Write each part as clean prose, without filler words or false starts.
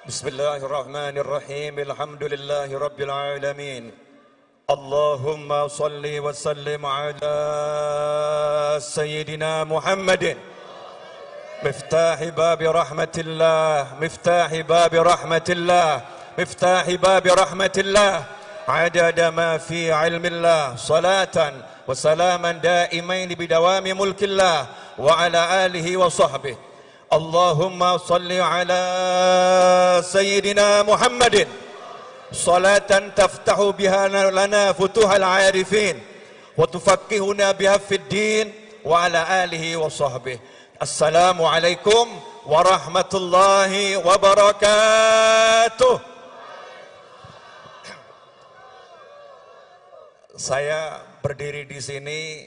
Bismillahirrahmanirrahim. Alhamdulillahi rabbil alamin. Allahumma salli wa sallim ala sayyidina Muhammadin miftahi babi rahmatillah, miftahi babi rahmatillah, miftahi babi rahmatillah, adada ma fi ilmillah, salatan wa salaman daimain bidawami mulkillah wa ala alihi wa sahbihi. Allahumma salli ala sayyidina Muhammadin salatan taftahu biha lana futuhal arifin wa tufaqqihuna biha fid din wa ala alihi wa sahbihi. Assalamualaikum warahmatullahi wabarakatuh. Saya berdiri di sini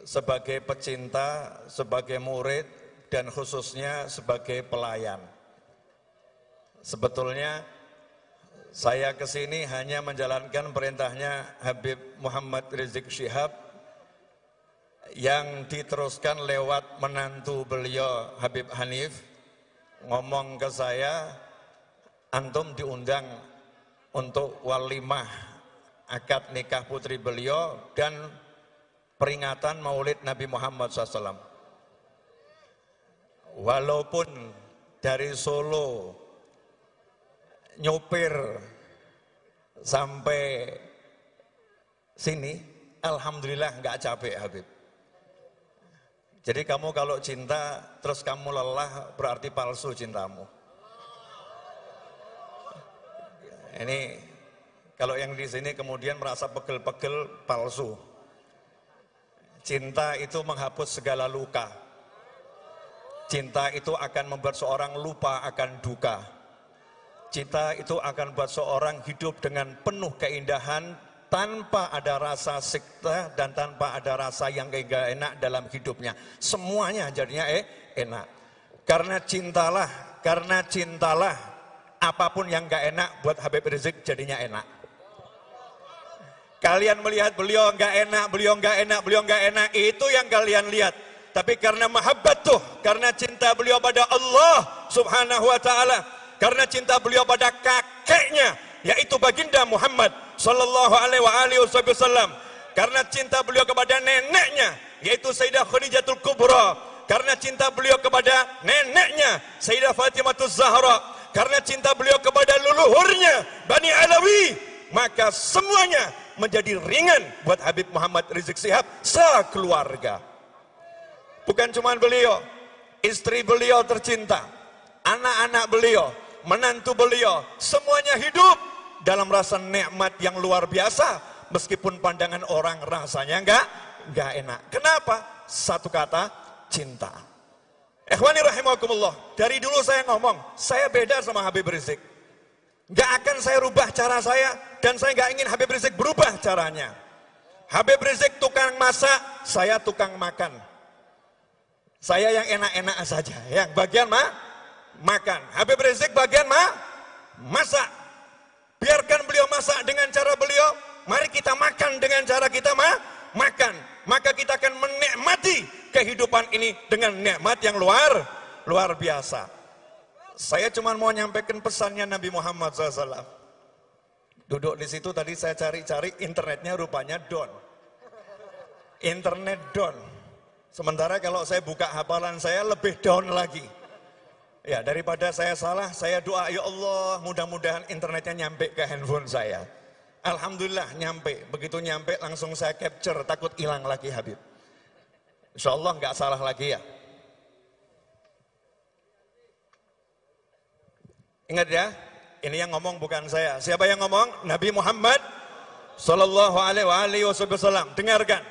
sebagai pecinta, sebagai murid, dan khususnya sebagai pelayan. Sebetulnya saya kesini hanya menjalankan perintahnya Habib Muhammad Rizik Syihab yang diteruskan lewat menantu beliau Habib Hanif. Ngomong ke saya, antum diundang untuk walimah akad nikah putri beliau dan peringatan maulid Nabi Muhammad SAW. Walaupun dari Solo nyopir sampai sini, alhamdulillah nggak capek Habib. Jadi kamu kalau cinta terus kamu lelah berarti palsu cintamu. Ini kalau yang di sini kemudian merasa pegel-pegel, palsu. Cinta itu menghapus segala luka. Cinta itu akan membuat seorang lupa akan duka. Cinta itu akan membuat seorang hidup dengan penuh keindahan tanpa ada rasa sikta dan tanpa ada rasa yang gak enak dalam hidupnya. Semuanya jadinya enak. Karena cintalah apapun yang gak enak buat Habib Rizik jadinya enak. Kalian melihat beliau gak enak, beliau gak enak, beliau gak enak, itu yang kalian lihat. Tapi karena mahabbatuh, karena cinta beliau pada Allah subhanahu wa ta'ala, karena cinta beliau pada kakeknya, yaitu baginda Muhammad sallallahu alaihi wasallam, karena cinta beliau kepada neneknya, yaitu Sayyidah Khadijatul Kubra, karena cinta beliau kepada neneknya, Sayyidah Fatimatuz Zahra, karena cinta beliau kepada leluhurnya, Bani Alawi, maka semuanya menjadi ringan buat Habib Muhammad Rizik Syihab sekeluarga. Bukan cuma beliau, istri beliau tercinta, anak-anak beliau, menantu beliau, semuanya hidup dalam rasa nikmat yang luar biasa, meskipun pandangan orang rasanya enggak enak. Kenapa? Satu kata, cinta. Ikhwani rahimakumullah, dari dulu saya ngomong, saya beda sama Habib Rizik. Enggak akan saya rubah cara saya, dan saya enggak ingin Habib Rizik berubah caranya. Habib Rizik tukang masak, saya tukang makan. Saya yang enak-enak saja, yang bagian makan. Habib Rizik bagian masak. Biarkan beliau masak dengan cara beliau, mari kita makan dengan cara kita makan. Maka kita akan menikmati kehidupan ini dengan nikmat yang luar biasa. Saya cuma mau nyampaikan pesannya Nabi Muhammad SAW. Duduk di situ tadi saya cari-cari, internetnya rupanya down. Internet down. Sementara kalau saya buka hafalan saya lebih down lagi. Ya, daripada saya salah, saya doa, ya Allah, mudah-mudahan internetnya nyampe ke handphone saya. Alhamdulillah nyampe. Begitu nyampe langsung saya capture, takut hilang lagi Habib. Insya Allah nggak salah lagi ya. Ingat ya, ini yang ngomong bukan saya. Siapa yang ngomong? Nabi Muhammad sallallahu alaihi wasallam. Dengarkan.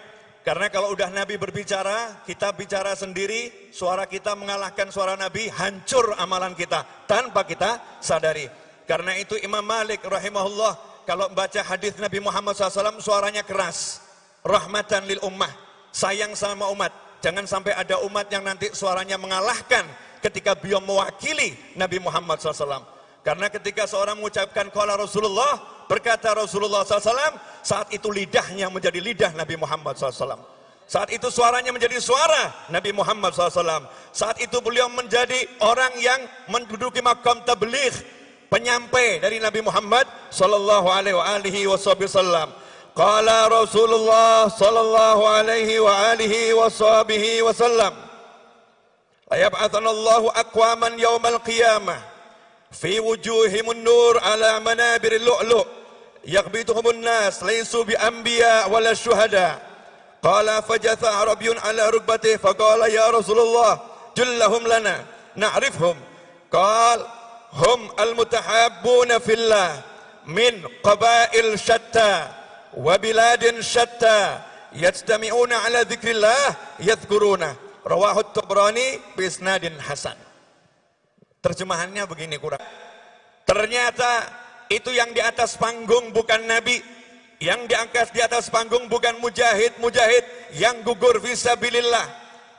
Karena kalau udah Nabi berbicara, kita bicara sendiri, suara kita mengalahkan suara Nabi, hancur amalan kita tanpa kita sadari. Karena itu Imam Malik rahimahullah, kalau membaca hadis Nabi Muhammad SAW, suaranya keras. Rahmatan lil ummah, sayang sama umat. Jangan sampai ada umat yang nanti suaranya mengalahkan ketika beliau mewakili Nabi Muhammad SAW. Karena ketika seorang mengucapkan qala Rasulullah, berkata Rasulullah SAW, saat itu lidahnya menjadi lidah Nabi Muhammad SAW. Saat itu suaranya menjadi suara Nabi Muhammad SAW. Saat itu beliau menjadi orang yang menduduki makam tabligh, penyampai dari Nabi Muhammad sallallahu alaihi wasallam. Qala Rasulullah sallallahu alaihi wasallam, la yab'athana Allahu aqwaman yaumal qiyamah fi wujuhimun nur ala manabiril lu'lu' yaghbituhumun nas laysu bi anbiya wala syuhada. Qala fajatha arabiyyun ala rukbatihi faqala ya Rasulullah jullahum lana na'rifhum. Qala hum al-mutahabbuna fillah min qabail syatta wa biladin syatta yajtami'una ala dzikrillah yadhkuruna. Rawahu Tabrani bi isnadin hasan. Terjemahannya begini kurang. Ternyata itu yang di atas panggung bukan nabi, yang diangkat di atas panggung bukan mujahid yang gugur fisabilillah.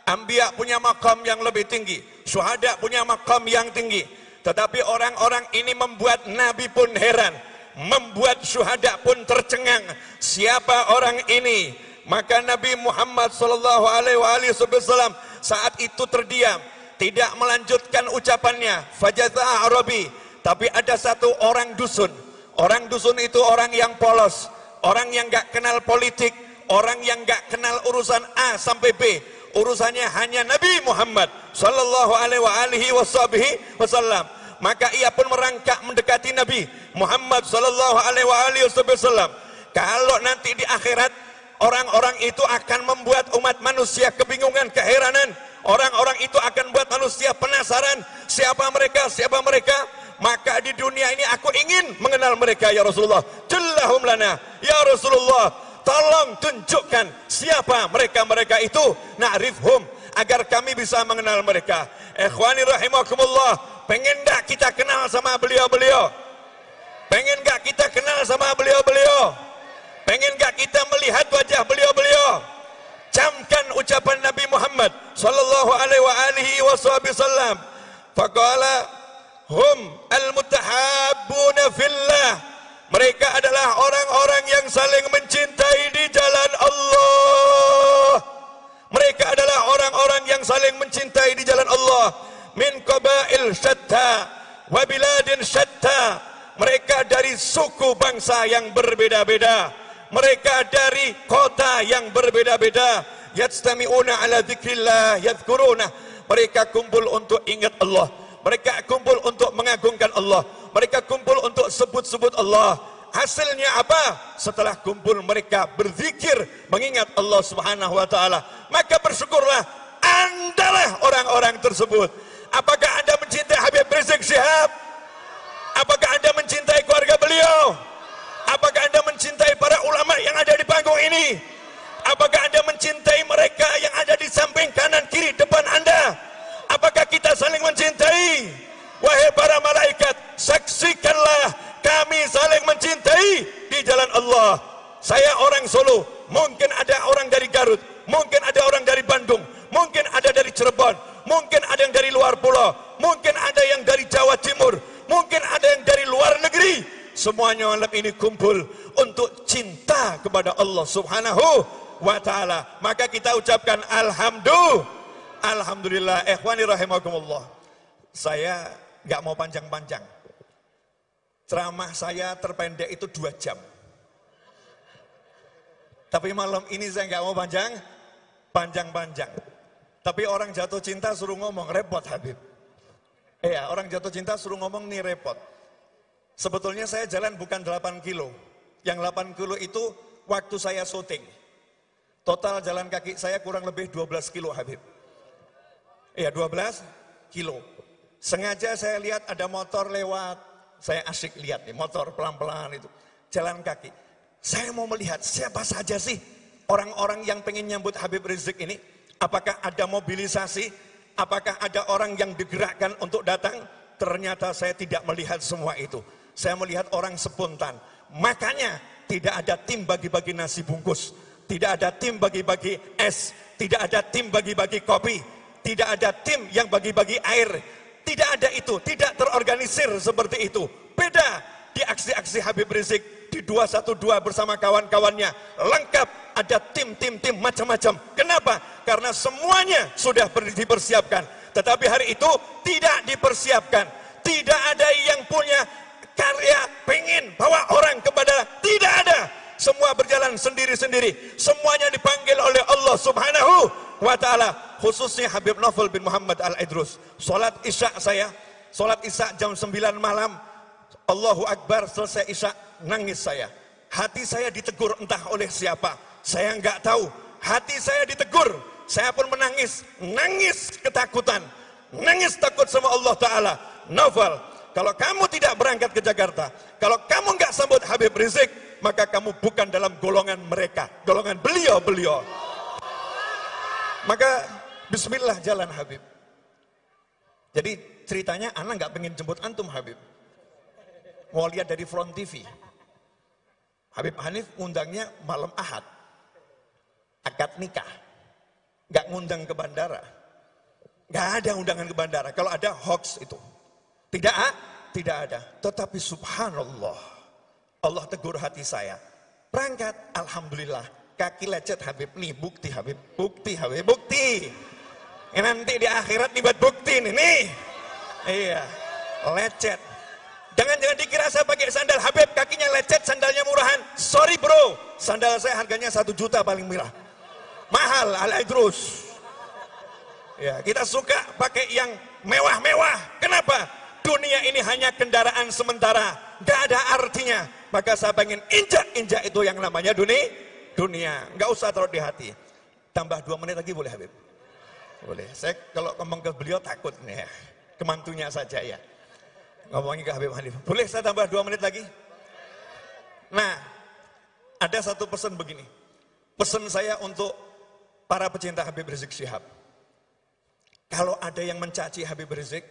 Anbiya punya makam yang lebih tinggi, syuhada punya makam yang tinggi. Tetapi orang-orang ini membuat nabi pun heran, membuat syuhada pun tercengang. Siapa orang ini? Maka Nabi Muhammad sallallahu alaihi wasallam saat itu terdiam, tidak melanjutkan ucapannya. Fajatha Arabi, tapi ada satu orang dusun. Orang dusun itu orang yang polos, orang yang gak kenal politik, orang yang gak kenal urusan A sampai B. Urusannya hanya Nabi Muhammad sallallahu alaihi wasallam. Maka ia pun merangkak mendekati Nabi Muhammad sallallahu alaihi wasallam. Kalau nanti di akhirat orang-orang itu akan membuat umat manusia kebingungan, keheranan. Orang-orang itu akan membuat manusia penasaran, siapa mereka? Maka di dunia ini aku ingin mengenal mereka ya Rasulullah. Jallahum lana ya Rasulullah, tolong tunjukkan siapa mereka itu, na'rifhum, agar kami bisa mengenal mereka. Ikhwani rahimakumullah, pengen gak kita kenal sama beliau-beliau? Pengen gak kita kenal sama beliau-beliau? Pengen gak kita melihat wajah beliau-beliau? Camkan ucapan Nabi Muhammad sallallahu alaihi wasallam. Faqala hum al-mutahabbuna fillah. Mereka adalah orang-orang yang saling mencintai di jalan Allah. Mereka adalah orang-orang yang saling mencintai di jalan Allah. Min qabail syatta wa biladin syatta. Mereka dari suku bangsa yang berbeda-beda. Mereka dari kota yang berbeda-beda. Yajtami'una ala dzikrillah yadhkuruna. Mereka kumpul untuk ingat Allah. Mereka kumpul untuk mengagungkan Allah. Mereka kumpul untuk sebut-sebut Allah. Hasilnya apa? Setelah kumpul mereka berzikir, mengingat Allah subhanahu wa ta'ala. Maka bersyukurlah, andalah orang-orang tersebut. Apakah Anda mencintai Habib Rizik Syihab? Apakah Anda mencintai keluarga beliau? Apakah Anda mencintai para ulama yang ada di panggung ini? Apakah Anda mencintai mereka yang ada di samping, kanan, kiri, depan Anda? Apakah kita saling mencintai? Wahai para malaikat, saksikanlah kami saling mencintai di jalan Allah. Saya orang Solo, mungkin ada orang dari Garut, mungkin ada orang dari Bandung, mungkin ada dari Cirebon, mungkin ada yang dari luar pulau, mungkin ada yang dari Jawa Timur, mungkin ada yang dari luar negeri. Semuanya malam ini kumpul untuk cinta kepada Allah subhanahu wa ta'ala. Maka kita ucapkan Alhamdulillah. Ikhwani rahimakumullah. Saya gak mau panjang-panjang. Ceramah saya terpendek itu 2 jam. Tapi malam ini saya gak mau panjang-panjang. Tapi orang jatuh cinta suruh ngomong, repot Habib. Iya, orang jatuh cinta suruh ngomong nih repot. Sebetulnya saya jalan bukan 8 kilo. Yang 8 kilo itu waktu saya syuting. Total jalan kaki saya kurang lebih 12 kilo Habib. Iya 12 kilo. Sengaja saya lihat ada motor lewat. Saya asyik lihat nih motor pelan-pelan itu. Jalan kaki. Saya mau melihat siapa saja sih orang-orang yang pengen nyambut Habib Rizik ini. Apakah ada mobilisasi? Apakah ada orang yang digerakkan untuk datang? Ternyata saya tidak melihat semua itu. Saya melihat orang spontan. Makanya tidak ada tim bagi-bagi nasi bungkus. Tidak ada tim bagi-bagi es. Tidak ada tim bagi-bagi kopi. Tidak ada tim yang bagi-bagi air. Tidak ada itu. Tidak terorganisir seperti itu. Beda di aksi-aksi Habib Rizik. Di 212 bersama kawan-kawannya. Lengkap ada tim macam-macam. Kenapa? Karena semuanya sudah dipersiapkan. Tetapi hari itu tidak dipersiapkan. Tidak ada yang punya ingin bawa orang kepada, tidak ada. Semua berjalan sendiri-sendiri. Semuanya dipanggil oleh Allah Subhanahu wa ta'ala. Khususnya Habib Novel bin Muhammad Al-Idrus. Salat Isya saya, salat Isya jam 9 malam. Allahu Akbar, selesai Isya, nangis saya. Hati saya ditegur entah oleh siapa. Saya nggak tahu. Hati saya ditegur. Saya pun menangis. Nangis ketakutan. Nangis takut sama Allah Ta'ala. Novel, kalau kamu tidak berangkat ke Jakarta, kalau kamu nggak sambut Habib Rizik, maka kamu bukan dalam golongan mereka, golongan beliau-beliau. Maka bismillah jalan Habib. Jadi ceritanya anak nggak pengen jemput antum Habib, mau lihat dari Front TV. Habib Hanif ngundangnya malam Ahad, akad nikah, nggak ngundang ke bandara, nggak ada undangan ke bandara. Kalau ada hoax itu, tidak ada. Tetapi subhanallah, Allah tegur hati saya. Berangkat, alhamdulillah. Kaki lecet Habib nih, bukti Habib, bukti Habib, bukti. Nanti di akhirat dibuat bukti nih. Iya, lecet. Jangan dikira saya pakai sandal Habib, kakinya lecet, sandalnya murahan. Sorry bro, sandal saya harganya 1 juta paling murah. Mahal, Al-Idrus. Ya, kita suka pakai yang mewah-mewah. Kenapa? Dunia ini hanya kendaraan sementara, gak ada artinya. Maka saya pengen injak itu yang namanya dunia. Gak usah taruh di hati. Tambah 2 menit lagi boleh Habib? Boleh. Saya kalau ngomong ke beliau takut nih ya. Kemantunya saja ya. Ngomongin ke Habib Hanif. Boleh saya tambah 2 menit lagi? Nah, ada satu pesan begini. Pesan saya untuk para pecinta Habib Rizik Syihab. Kalau ada yang mencaci Habib Rizik,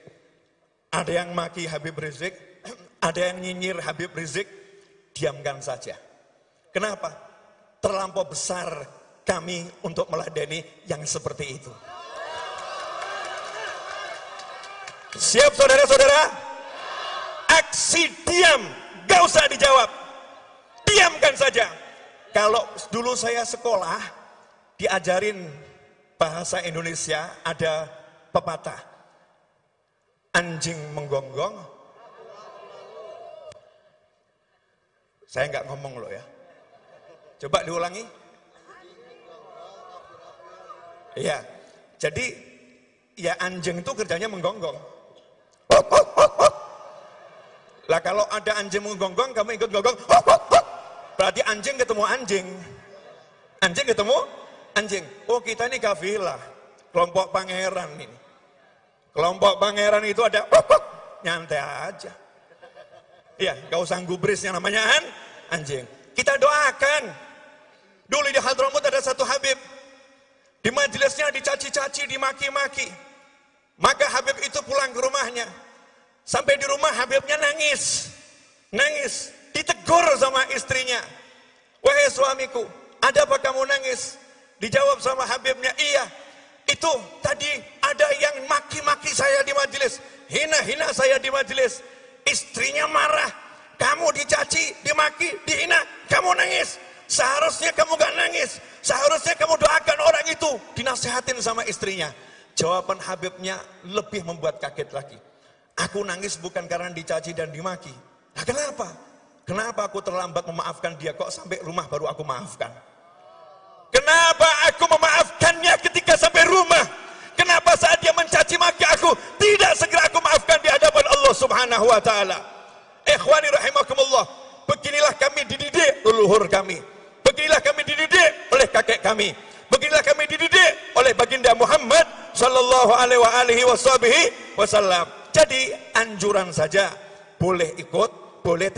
ada yang maki Habib Rizik, ada yang nyinyir Habib Rizik, diamkan saja. Kenapa? Terlampau besar kami untuk meladeni yang seperti itu. Siap saudara-saudara? Aksi diam, gak usah dijawab. Diamkan saja. Kalau dulu saya sekolah, diajarin bahasa Indonesia, ada pepatah. Anjing menggonggong. Saya nggak ngomong loh ya. Coba diulangi. Iya. Jadi ya anjing itu kerjanya menggonggong. Lah kalau ada anjing menggonggong, kamu ikut gonggong. Berarti anjing ketemu anjing. Anjing ketemu anjing. Oh kita ini kafilah. Kelompok pangeran ini. Kelompok pangeran itu ada nyantai aja. Iya, gak usah gubris yang namanya anjing. Kita doakan. Dulu di Hadramut ada satu Habib. Di majelisnya dicaci-caci, dimaki-maki. Maka Habib itu pulang ke rumahnya. Sampai di rumah Habibnya nangis. Nangis. Ditegur sama istrinya. Wahai suamiku, ada apa kamu nangis? Dijawab sama Habibnya, iya. Itu tadi ada yang maki-maki saya di majelis. Hina-hina saya di majelis. Istrinya marah. Kamu dicaci, dimaki, dihina. Kamu nangis. Seharusnya kamu gak nangis. Seharusnya kamu doakan orang itu. Dinasihatin sama istrinya. Jawaban Habibnya lebih membuat kaget lagi. Aku nangis bukan karena dicaci dan dimaki. Nah, kenapa? Kenapa aku terlambat memaafkan dia? Kok sampai rumah baru aku maafkan? Kenapa aku memaafkannya ketika sampai rumah? Kenapa saat dia mencaci maki aku tidak segera aku maafkan di hadapan Allah Subhanahu wa taala? Ikhwani rahimakumullah, beginilah kami dididik leluhur kami. Beginilah kami dididik oleh kakek kami. Beginilah kami dididik oleh baginda Muhammad sallallahu alaihi wasallam. Jadi anjuran saja, boleh ikut, boleh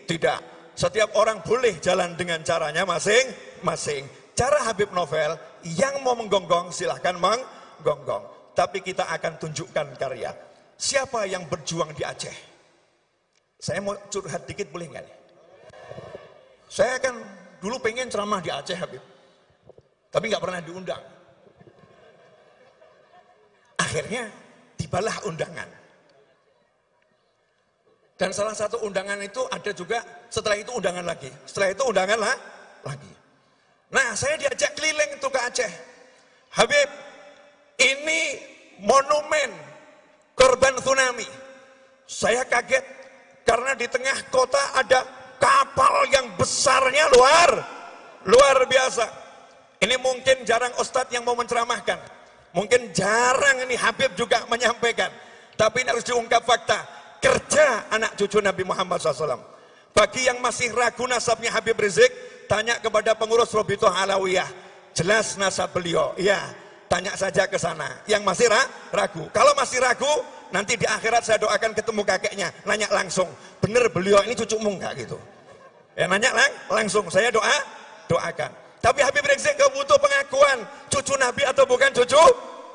tidak. Setiap orang boleh jalan dengan caranya masing-masing. Cara Habib Novel, yang mau menggonggong silahkan menggonggong. Tapi kita akan tunjukkan karya. Siapa yang berjuang di Aceh? Saya mau curhat dikit boleh nggak? Saya kan dulu pengen ceramah di Aceh Habib. Tapi nggak pernah diundang. Akhirnya tibalah undangan. Dan salah satu undangan itu ada juga, setelah itu undangan lagi. Setelah itu undangan lagi. Nah, saya diajak keliling itu ke Aceh. Habib, ini monumen korban tsunami. Saya kaget, Karena di tengah kota ada kapal yang besarnya luar biasa. Ini mungkin jarang ustadz yang mau menceramahkan. Mungkin jarang ini Habib juga menyampaikan. Tapi ini harus diungkap fakta. Kerja anak cucu Nabi Muhammad SAW. Bagi yang masih ragu nasabnya Habib Rizik, tanya kepada pengurus Robitoh Alawiyah. Jelas nasab beliau. Ya, tanya saja ke sana. Yang masih ragu. Kalau masih ragu, nanti di akhirat saya doakan ketemu kakeknya. Nanya langsung, bener beliau ini cucumu enggak gitu? Ya nanya langsung, saya doakan. Tapi Habib Rizik gak butuh pengakuan cucu Nabi atau bukan cucu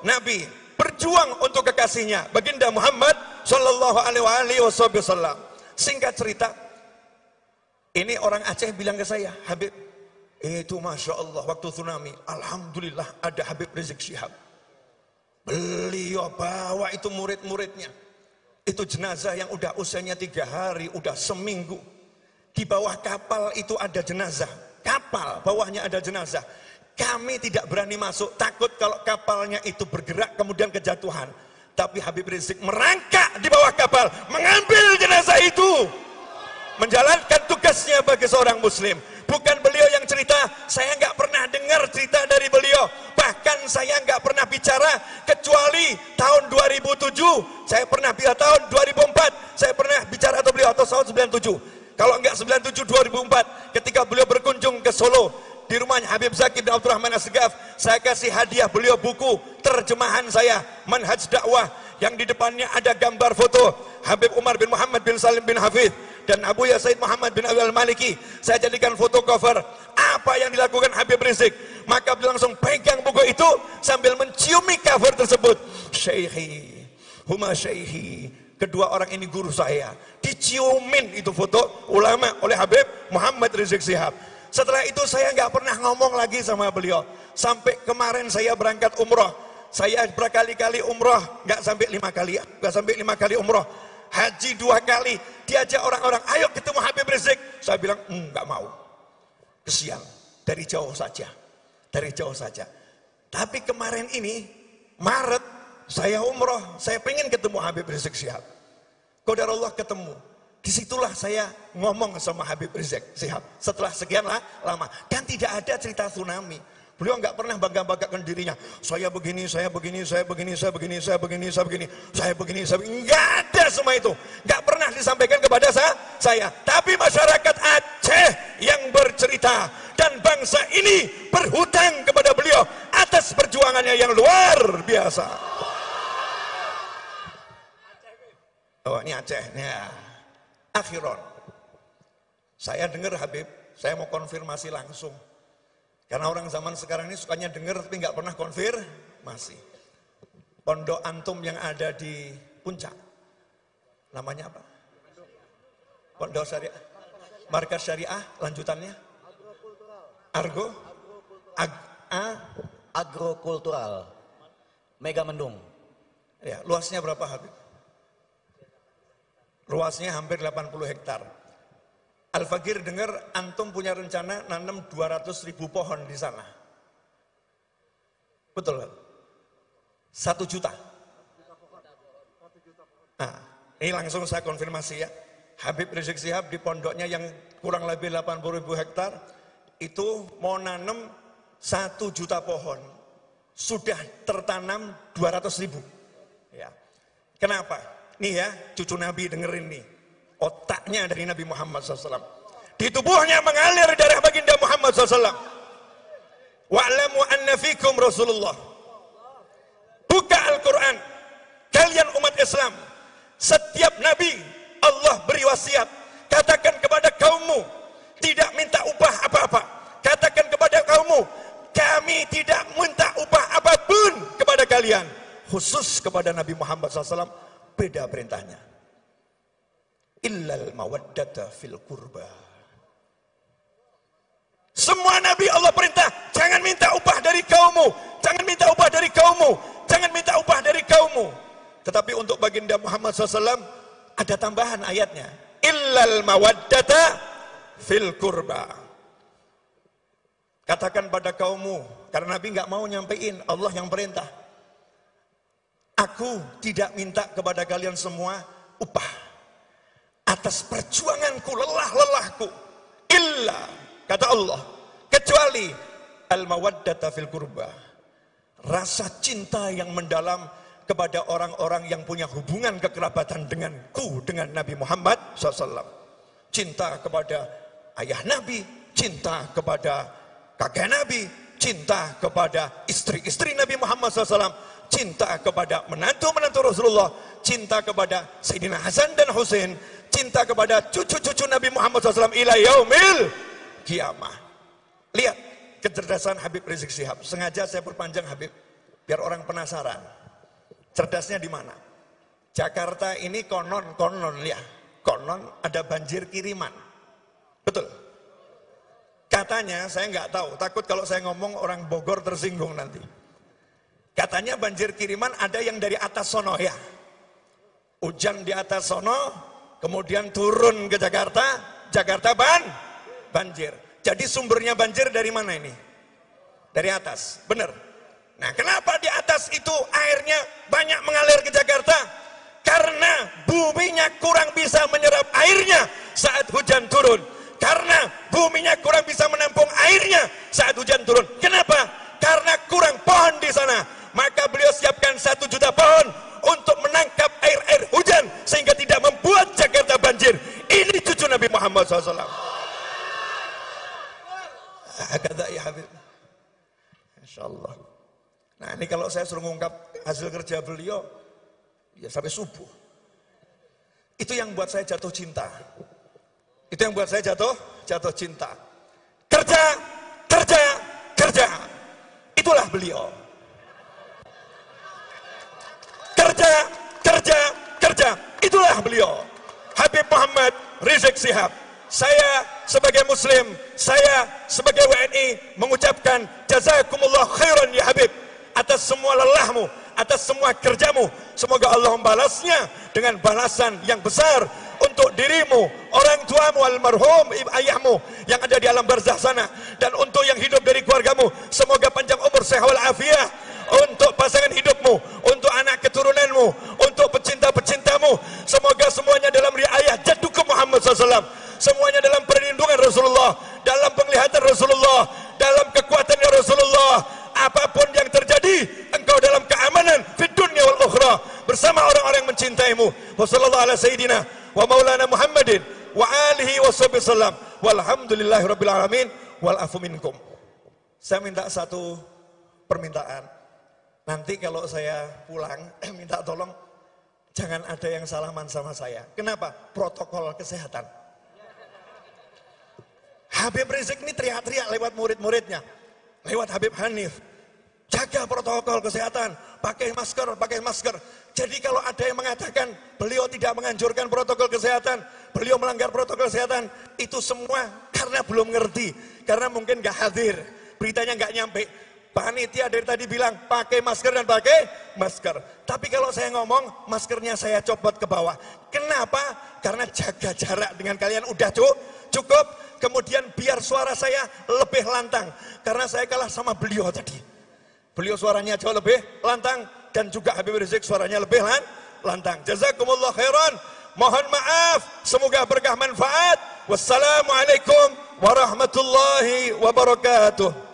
Nabi. Berjuang untuk kekasihnya baginda Muhammad sallallahu alaihi wasallam. Singkat cerita, ini orang Aceh bilang ke saya, Habib, itu Masya Allah waktu tsunami, alhamdulillah ada Habib Rizik Syihab. Beliau bawa itu murid-muridnya. Itu jenazah yang udah usianya 3 hari, udah seminggu. Di bawah kapal itu ada jenazah. Kapal bawahnya ada jenazah. Kami tidak berani masuk, takut kalau kapalnya itu bergerak kemudian kejatuhan. Tapi Habib Rizik merangkak di bawah kapal, mengambil jenazah itu, menjalankan tugasnya bagi seorang muslim. Bukan beliau yang cerita, saya nggak pernah dengar cerita dari beliau. Bahkan saya nggak pernah bicara kecuali tahun 2007. Saya pernah bicara tahun 2004. Saya pernah bicara atau beliau atau tahun 97. Kalau enggak 97 2004 ketika beliau berkunjung ke Solo di rumahnya Habib Zakir bin Abdurrahman Assegaf, saya kasih hadiah beliau buku terjemahan saya Manhaj Dakwah yang di depannya ada gambar foto Habib Umar bin Muhammad bin Salim bin Hafidh dan Abu Ya Said Muhammad bin Abi Al-Maliki. Saya jadikan foto cover apa yang dilakukan Habib Rizik. Maka beliau langsung pegang buku itu sambil menciumi cover tersebut. Syekhi, huma syekhi. Kedua orang ini guru saya. Diciumin itu foto ulama oleh Habib Muhammad Rizik Syihab. Setelah itu saya nggak pernah ngomong lagi sama beliau. Sampai kemarin saya berangkat umroh. Saya berkali-kali umroh, nggak sampai 5 kali ya, nggak sampai 5 kali umroh. Haji 2 kali. Diajak orang-orang, ayo ketemu Habib Rizik. Saya bilang, nggak mau. Kesian, dari jauh saja. Dari jauh saja. Tapi kemarin ini, Maret, saya umroh, saya pengen ketemu Habib Rizik Syihab. Qadarullah ketemu. Disitulah saya ngomong sama Habib Rizik Syihab. Setelah sekian lama. Dan tidak ada cerita tsunami. Beliau nggak pernah bangga-banggakan dirinya. Saya begini, saya begini, saya begini, saya begini, saya begini, saya begini, saya begini, saya begini. Nggak ada semua itu. Nggak pernah disampaikan kepada saya. Tapi masyarakat Aceh yang bercerita. Dan bangsa ini berhutang kepada beliau atas perjuangannya yang luar biasa. Oh ini Aceh, ya. Akhiron. Saya dengar Habib, saya mau konfirmasi langsung. Karena orang zaman sekarang ini sukanya dengar tapi nggak pernah konfirmasi. Pondok Antum yang ada di Puncak, namanya apa? Pondok Syariah, Markas Syariah, lanjutannya? Agrokultural, Mega Mendung. Ya, luasnya berapa Habib? Luasnya hampir 80 hektar. Al-Fakir dengar antum punya rencana nanam 200.000 pohon di sana. Betul kan? 1 juta. Nah, ini langsung saya konfirmasi ya. Habib Rizik Syihab di pondoknya yang kurang lebih 80.000 hektar itu mau nanam 1 juta pohon. Sudah tertanam 200.000. Ya. Kenapa? Nih ya, cucu Nabi dengerin nih. Otaknya dari Nabi Muhammad SAW. Di tubuhnya mengalir darah baginda Muhammad SAW. Wa'lamu anna fikum Rasulullah. Buka Al-Quran. Kalian umat Islam. Setiap Nabi Allah beri wasiat. Katakan kepada kaummu. Tidak minta upah apa-apa. Katakan kepada kaummu. Kami tidak minta upah apapun kepada kalian. Khusus kepada Nabi Muhammad SAW. Beda perintahnya. Illal mawaddata fil qurba. Semua Nabi Allah perintah, jangan minta upah dari kaummu, jangan minta upah dari kaummu, jangan minta upah dari kaummu. Tetapi untuk baginda Muhammad SAW ada tambahan ayatnya. Illal mawaddata fil qurba. Katakan pada kaummu, karena Nabi nggak mau nyampein, Allah yang perintah. Aku tidak minta kepada kalian semua upah. atas perjuanganku, lelah-lelahku. Illa, kata Allah, kecuali al-mawaddata fil qurba, rasa cinta yang mendalam kepada orang-orang yang punya hubungan kekerabatan denganku, dengan Nabi Muhammad SAW. Cinta kepada ayah Nabi, cinta kepada kakek Nabi, cinta kepada istri-istri Nabi Muhammad SAW, cinta kepada menantu-menantu Rasulullah, cinta kepada Sayyidina Hasan dan Husain, cinta kepada cucu-cucu Nabi Muhammad SAW ila yaumil kiamah. Lihat kecerdasan Habib Rizik Syihab. Sengaja saya perpanjang Habib, biar orang penasaran. Cerdasnya di mana? Jakarta ini konon ya, konon ada banjir kiriman. Betul? Katanya, saya nggak tahu, takut kalau saya ngomong orang Bogor tersinggung nanti. Katanya banjir kiriman ada yang dari atas sono ya. Hujan di atas sono, kemudian turun ke Jakarta, Jakarta banjir. Jadi sumbernya banjir dari mana ini? Dari atas, benar. Nah, kenapa di atas itu airnya banyak mengalir ke Jakarta? Karena buminya kurang bisa menyerap airnya saat hujan turun. Karena buminya kurang bisa menampung airnya saat hujan turun. Kenapa? Karena kurang pohon di sana. Maka beliau siapkan 1 juta pohon untuk menangkap air-air hujan sehingga tidak membuat Jakarta banjir. Ini cucu Nabi Muhammad SAW. Kata ya Habib, insyaallah. Nah ini kalau saya suruh ngungkap hasil kerja beliau, ya sampai subuh. Itu yang buat saya jatuh cinta. Itu yang buat saya jatuh cinta. Kerja, kerja, kerja. Itulah beliau. Kerja, kerja, kerja. Itulah beliau. Habib Muhammad Rizik Syihab. Saya sebagai muslim, saya sebagai WNI mengucapkan jazakumullah khairan ya Habib atas semua lelahmu, atas semua kerjamu. Semoga Allah membalasnya dengan balasan yang besar untuk dirimu, orang tuamu almarhum, ayahmu yang ada di alam barzah sana, dan untuk yang hidup dari keluargamu. Semoga panjang umur, sehat walafiat untuk pasangan hidupmu, untuk anak keturunanmu, untuk pecinta-pecintamu. Semoga semuanya dalam riayah jaddukum Muhammad SAW. Semuanya dalam perlindungan Rasulullah, dalam penglihatan Rasulullah, dalam kekuatannya Rasulullah. Apapun yang terjadi, engkau dalam keamanan fid dunya wal ukhra bersama orang-orang yang mencintaimu. Wassallallahu ala sayyidina wa maulana Muhammadin wa alihi washabihi sallam. Walhamdulillahirabbil alamin wal afu minkum. Saya minta satu permintaan. Nanti kalau saya pulang minta tolong jangan ada yang salaman sama saya. Kenapa? Protokol kesehatan. Habib Rizik ini teriak-teriak lewat murid-muridnya, lewat Habib Hanif, jaga protokol kesehatan, pakai masker, pakai masker. Jadi kalau ada yang mengatakan beliau tidak menganjurkan protokol kesehatan, beliau melanggar protokol kesehatan, itu semua karena belum ngerti, karena mungkin gak hadir, beritanya gak nyampe. Panitia dari tadi bilang pakai masker dan pakai masker. Tapi kalau saya ngomong, maskernya saya copot ke bawah. Kenapa? Karena jaga jarak dengan kalian udah cukup. Kemudian biar suara saya lebih lantang. Karena saya kalah sama beliau tadi. Beliau suaranya jauh lebih lantang. Dan juga Habib Rizik suaranya lebih lantang. Jazakumullah khairan. Mohon maaf. Semoga berkah manfaat. Wassalamualaikum warahmatullahi wabarakatuh.